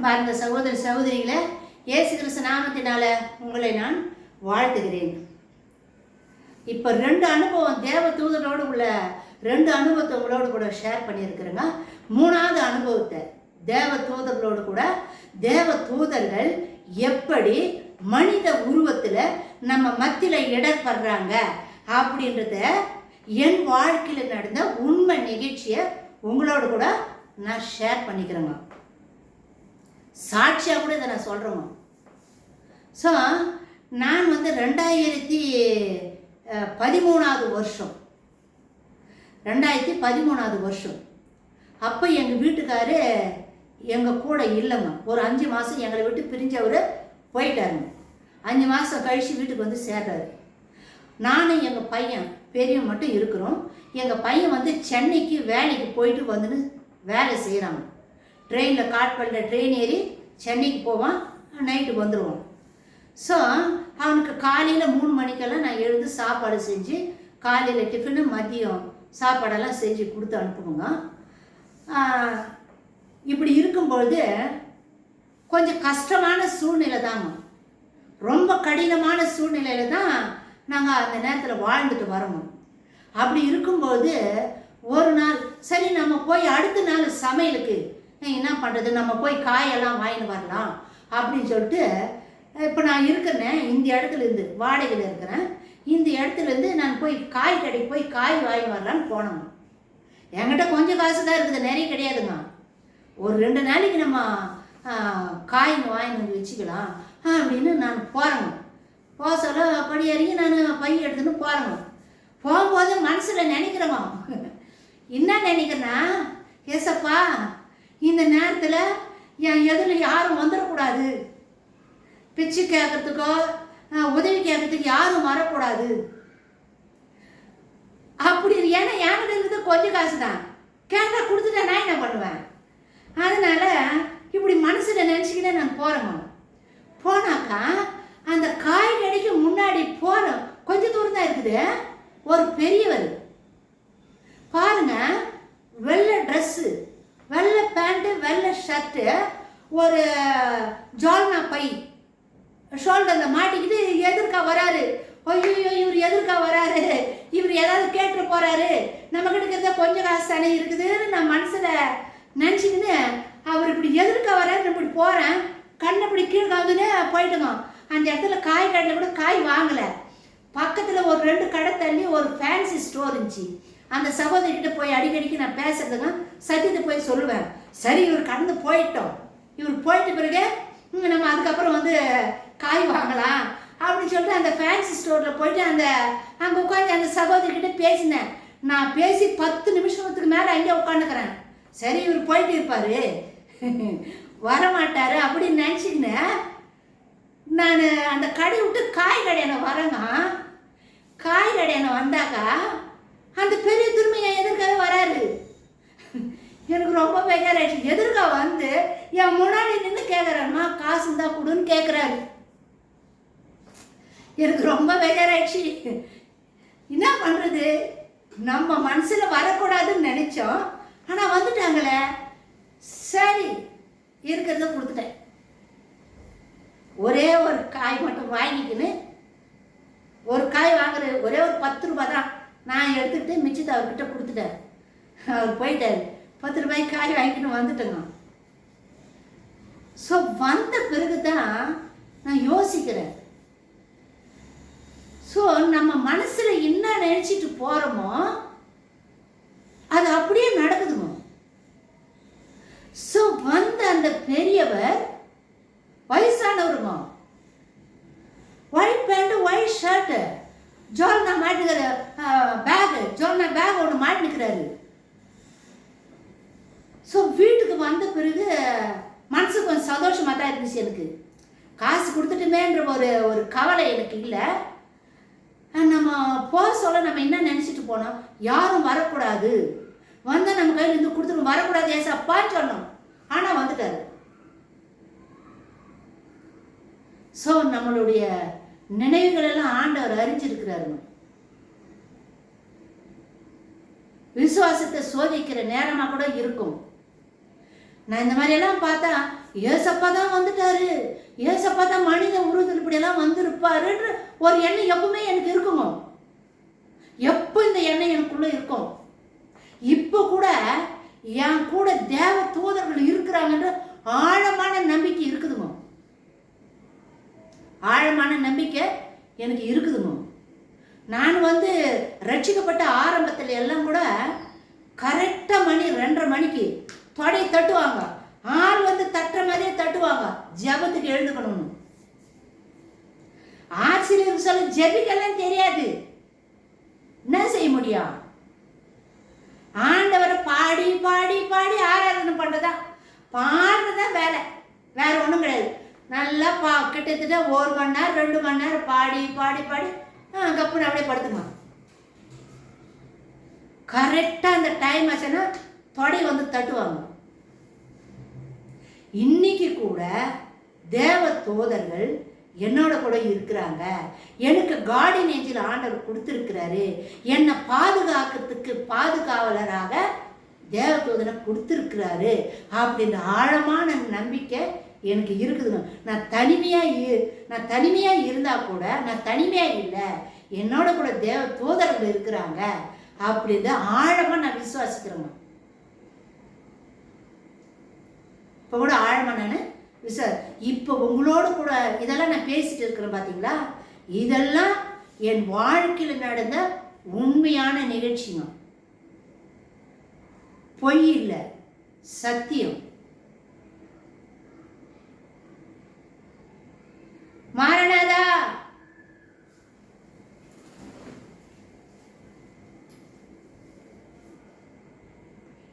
அன்பார்ந்த சகோதர சகோதரிகளை இயேசு கிறிஸ்து நாமத்தினால உங்களை நான் வாழ்த்துகிறேன். இப்போ 2 அனுபவம் தேவ தூதரோடு உள்ள 2 அனுபவத்தை உங்களோடு கூட ஷேர் பண்ணியிருக்கிறேங்க. 3வது அனுபவத்தை தேவ தூதர்களோடு கூட தேவ தூதர்கள் எப்படி மனித உருவத்தில் நம்ம மத்தியில் இடர்படுறாங்க அப்படின்றத என் வாழ்க்கையில் நடந்த உண்மை நிகழ்ச்சியை உங்களோடு கூட நான் ஷேர் பண்ணிக்கிறேங்க. சாட்சியாக கூட இதை நான் சொல்கிறேங்க. ஸோ நான் 2013வது வருஷம் 2013வது வருஷம் அப்போ எங்கள் வீட்டுக்காரு எங்கள் கூட இல்லைங்க. ஒரு 5 மாதம் எங்களை விட்டு பிரிஞ்சவர் போயிட்டாருங்க. 5 மாதம் கழித்து வீட்டுக்கு வந்து சேர்றாரு. நானும் எங்கள் பையன் பெரியவன் மட்டும் இருக்கிறோம். எங்கள் பையன் சென்னைக்கு வேலைக்கு போயிட்டு வந்துன்னு வேலை செய்கிறாங்க. ட்ரெயினில் காட்பாடியில் ட்ரெயின் ஏறி சென்னைக்கு போவான், நைட்டுக்கு வந்துடுவான். ஸோ அவனுக்கு காலையில் 3 மணிக்கெல்லாம் நான் எழுந்து சாப்பாடு செஞ்சு காலையில் டிஃபனு மதியம் சாப்பாடெல்லாம் செஞ்சு கொடுத்து அனுப்புவோங்க. இப்படி இருக்கும்பொழுது கொஞ்சம் கஷ்டமான சூழ்நிலை தாங்க, ரொம்ப கடினமான சூழ்நிலையில் தான் நாங்கள் அந்த நேரத்தில் வாழ்ந்துட்டு வரோங்க. அப்படி இருக்கும்போது ஒரு நாள் சரி நம்ம போய் அடுத்த நாள் சமையலுக்கு என்ன பண்ணுறது, நம்ம போய் காயெல்லாம் வாங்கிட்டு வரலாம் அப்படின்னு சொல்லிட்டு, இப்போ நான் இருக்கிறேன் இந்த இடத்துலேருந்து வாடகையில் இருக்கிறேன். இந்த இடத்துலேருந்து நான் போய் காய் கடைக்கு போய் காய் வாங்கி வரலான்னு போனோங்க. என்கிட்ட கொஞ்சம் காசு தான் இருக்குது, நிறைய கிடையாதுங்க. ஒரு 2 நாளைக்கு நம்ம காய்ங்க வாங்கி வந்து வச்சுக்கலாம் அப்படின்னு நான் போகிறேங்க. போக சொல்ல படி இறங்கி நான் பை எடுத்துன்னு போகிறேங்க. போகும்போது மனசில் நினைக்கிறேங்க, என்ன நினைக்கிறேன்னா, ஏசப்பா இந்த நேரத்தில் என் எதில் யாரும் வந்துடக்கூடாது, பிச்சு கேட்கறதுக்கோ உதவி கேட்கறதுக்கு யாரும் வரக்கூடாது அப்படி. ஏன்னா என்கிட்ட இருக்குது கொஞ்சம் காசு தான், கேட்டால் கொடுத்துட்டா நான் என்ன பண்ணுவேன். அதனால் இப்படி மனசில் நினச்சிக்கிட்டே நான் போகிறேங்க. போனாக்கா அந்த காய் கடைக்கு முன்னாடி போகிறோம், கொஞ்சம் தூரம் தான் இருக்குது. ஒரு பெரியவர் பாருங்க, வெள்ளை ட்ரெஸ்ஸு, வெள்ளை பேண்ட்டு, வெள்ளை ஷர்ட்டு, ஒரு ஜோல்னா பை ஷோல்டரில் மாட்டிக்கிட்டு எதிர்க்கா வராரு. ஐயோ இவர் எதிர்க்கா வராரு, இவர் ஏதாவது கேட்டு போகிறாரு, நம்ம கிட்ட கொஞ்சம் காசு தானே இருக்குதுன்னு நான் மனசில் நினச்சிக்கின்னு அவர் இப்படி எதிர்க்கா வராரு. இப்படி போகிறேன், கண்ணை இப்படி கீழே காந்துன்னு போயிட்டுங்க. அந்த இடத்துல காய் கடையில் கூட காய் வாங்கலை. பக்கத்தில் ஒரு 2 கடை தள்ளி ஒரு ஃபேன்சி ஸ்டோர் இருந்துச்சு. அந்த சகோதரிகிட்ட போய் அடிக்கடிக்கு நான் பேசுறதுங்க, சத்தியத்தை போய் சொல்லுவேன். சரி இவர் கடந்து போயிட்டோம், இவர் போயிட்ட பிறகு நம்ம அதுக்கப்புறம் காய் வாங்கலாம் அப்படின்னு சொல்லிட்டு அந்த ஃபேன்சி ஸ்டோரில் போயிட்டு அங்கே உட்காந்து அந்த சகோதரிக்கிட்ட பேசினேன். நான் பேசி 10 நிமிஷத்துக்கு மேலே அங்கே உட்காந்துக்கிறேன். சரி இவர் போயிட்டு இருப்பார், வரமாட்டார் அப்படின்னு நினச்சிக்கினேன். நான் அந்த கடை விட்டு காய் கடையான வரேங்க. காய் கடையான வந்தாக்கா அந்த பெரிய திரும்ப என் எதிர்க்காவே வராரு. எனக்கு ரொம்ப பேஜாராயிடுச்சு. எதிர்க்கா வந்து என் முன்னாடி நின்று கேட்குறாருமா, காசு இருந்தா கொடுன்னு கேட்குறாரு. எனக்கு ரொம்ப பேஜாராயிடுச்சு. என்ன பண்ணுறது, நம்ம மனசில் வரக்கூடாதுன்னு நினச்சோம், ஆனால் வந்துட்டாங்களே. சரி இருக்கிறத கொடுத்துட்டேன். ஒரே ஒரு காய் மட்டும் வாங்கிக்கின்னு, ஒரு காய் வாங்குற ஒரே ஒரு 10 ரூபா தான் நான் எடுத்துக்கிட்டு மிச்சத்தை அவர்கிட்ட கொடுத்துட்டேன். அவர் போயிட்டார். 10 ரூபாய்க்கு காய் வாங்கிக்கின்னு வந்துட்டேங்க. ஸோ வந்த பிறகு தான் நான் யோசிக்கிறேன். ஸோ நம்ம மனசில் என்ன நினச்சிட்டு போகிறோமோ அது அப்படியே நடக்குதுங்க. ஸோ அந்த பெரியவர் வயசானவருங்க, ஒயிட் பேண்ட், ஒயிட் ஷர்ட்டு, ஜோல்னா மாட்டிக்கிற பேகு, ஜோல்னா பேக் ஒன்று மாட்டிக்கிறாரு. ஸோ வீட்டுக்கு வந்த பிறகு மனசு கொஞ்சம் சந்தோஷமாக தான் இருந்துச்சு. எனக்கு காசு கொடுத்துட்டுமேன்ற ஒரு கவலை எனக்கு இல்லை. நம்ம போக சொல்ல நம்ம என்ன நினச்சிட்டு போனோம், யாரும் வரக்கூடாது, வந்தால் நம்ம கையில் இருந்து கொடுத்துட்டு வரக்கூடாது ஏசப்பான்னு சொன்னோம். ஆனால் வந்துட்டாரு. ஸோ நம்மளுடைய நினைவுகள் எல்லாம் ஆண்டவர் அறிஞ்சிருக்கிறாருங்க. விசுவாசத்தை சோதிக்கிற நேரமாக கூட இருக்கும். நான் இந்த மாதிரியெல்லாம் பார்த்தா ஏசப்பா தான் வந்துட்டாரு, ஏசப்பா தான் மனித உருவத்தில் இப்படியெல்லாம் வந்திருப்பாருன்ற ஒரு எண்ணம் எப்பவுமே எனக்கு இருக்குங்க. எப்போ இந்த எண்ணம் எனக்குள்ள இருக்கும். இப்போ கூட என் கூட தேவ தூதர்கள் இருக்கிறாங்கன்ற ஆழமான நம்பிக்கை இருக்குதுங்க. ஆழமான நம்பிக்கை எனக்கு இருக்குதுங்க. நான் ரட்சிக்கப்பட்ட ஆரம்பத்தில் எல்லாம் கூட கரெக்டாக மணி 2:30 மணிக்கு தொடை தட்டுவாங்க. ஆள் தட்டுற மாதிரியே தட்டுவாங்க, ஜபத்துக்கு எழுந்துக்கணும்னு. ஆசிரியர் சொல்ல ஜெபிக்கெல்லாம் தெரியாது, என்ன செய்ய முடியும்? ஆண்டவரை பாடி பாடி பாடி ஆராதனை பண்றதா, பாடுறதா வேலை, வேற ஒன்றும் கிடையாது. நல்லா கிட்டத்தட்ட 1 மணி நேரம் 2 மணி நேரம் பாடி பாடி பாடி கப்புன்னு அப்படியே படுத்துமா. கரெக்டாக அந்த டைம் ஆச்சுன்னா தொடை தட்டுவாங்க. இன்னைக்கு கூட தேவ தூதர்கள் என்னோட கூட இருக்கிறாங்க. எனக்கு கார்டியன் ஏஞ்சல் ஆண்டவர் கொடுத்துருக்கிறாரு. என்னை பாதுகாக்கிறதுக்கு பாதுகாவலராக தேவ தூதனை கொடுத்துருக்கிறாரு அப்படின்ற ஆழமான நம்பிக்கை எனக்கு இருக்குதுங்க. நான் தனிமையாக இருந்தால் கூட நான் தனிமையாக இல்லை, என்னோட கூட தேவ தூதர்கள் இருக்கிறாங்க அப்படின்னு ஆழமாக நான் விசுவாசிக்கிறேங்க. இப்போ கூட ஆழமாக நான் இப்போ உங்களோடு கூட இதெல்லாம் நான் பேசிட்டு இருக்கிறேன் பார்த்தீங்களா? இதெல்லாம் என் வாழ்க்கையில் நடந்த உண்மையான நிகழ்ச்சிங்க, பொய் இல்லை, சத்தியம். மாரநாதா